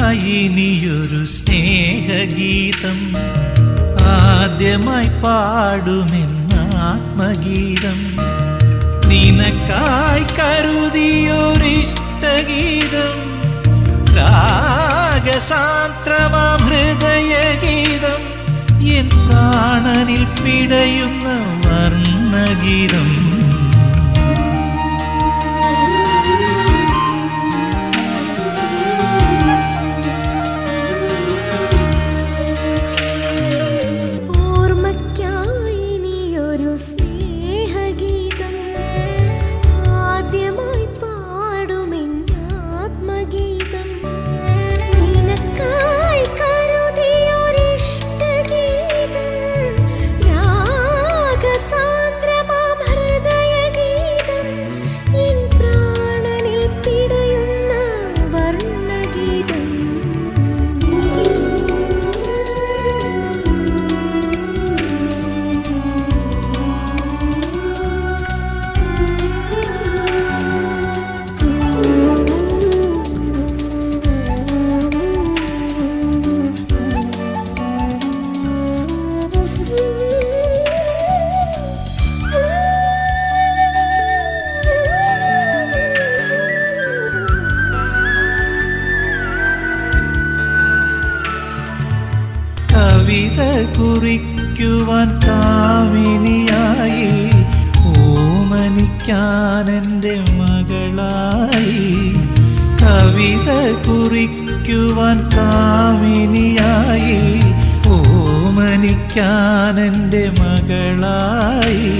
ഓർമ്മയ്ക്കായി നീയൊരു സ്നേഹഗീതം ആദ്യമായി പാടുമെന്നാത്മഗീതം നിനക്കായി കരുതിയൊരിഷ്ടഗീതം രാഗസാന്ദ്രമാം ഹൃദയഗീതം എൻ പ്രാണനിൽ പിടയുന്ന വർണ്ണഗീതം കവിത കുറിക്കുവാൻ കാമിനിയായി ഓമനിക്കാനെൻ്റെ മകളായി കവിത കുറിക്കുവാൻ കാമിനിയായി ഓമനിക്കാനെൻ്റെ മകളായി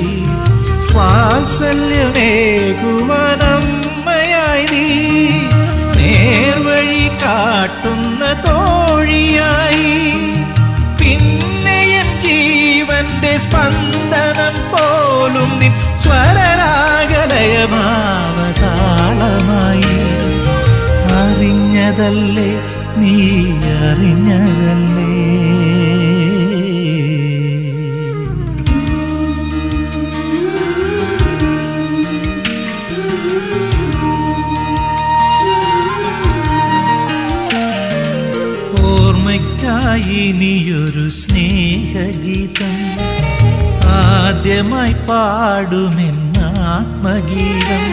വാത്സല്യമേകുവാനമ്മയായി നീ നേർവഴി കാട്ടുന്ന തോഴിയായി പിന്നെയൻ ജീവന്റെ സ്പന്ദനം പോലും നിൻ സ്വരരാഗലയമാവതാളമായി അറിഞ്ഞതല്ലേ നീ അറിഞ്ഞതല്ലേ ഓർമ്മയ്ക്കായി നീയൊരു സ്നേഹഗീതം ആദ്യമായി പാടുമെന്നാത്മഗീതം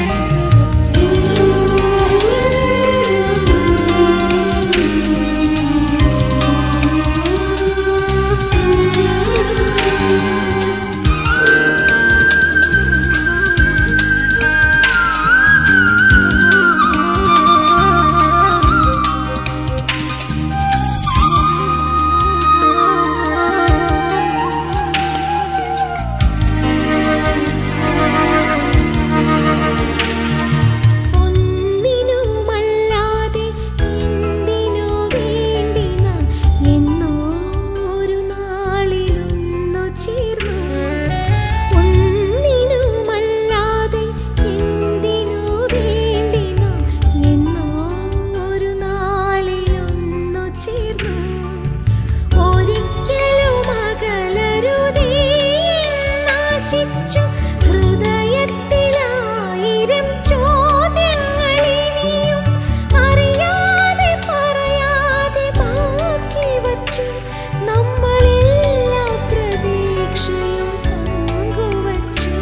ഹൃദയത്തിലായിരം ചോദ്യങ്ങളിനിയും അറിയാതെ പറയാതെ ബാക്കി വച്ചു നമ്മളെല്ലാ പ്രതീക്ഷയും പങ്കുവച്ചു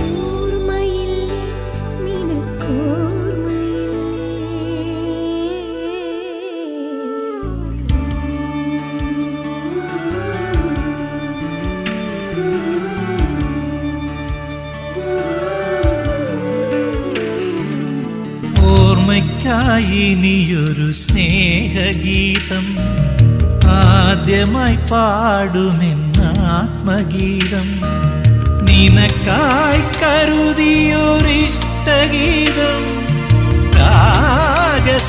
ഓർമ്മയില്ലേ നിനക്കോർമ്മയില്ലേ ഓർമ്മയ്ക്കായി നീയൊരു സ്നേഹഗീതം ആദ്യമായി പാടുമെന്നാത്മഗീതം നിനക്കായി കരുതിയൊരിഷ്ടഗീതം രാഗസാന്ദ്രമാം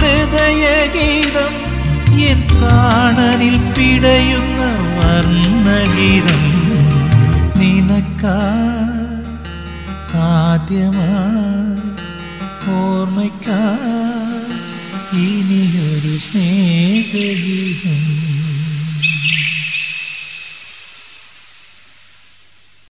ഹൃദയഗീതം എൻ പ്രാണനിൽ പിടയുന്ന വർണ്ണഗീതം നിനക്കായി ആദ്യമായി ഓർമ്മയ്ക്കായി ഇനിയൊരു സ്നേഹഗീതം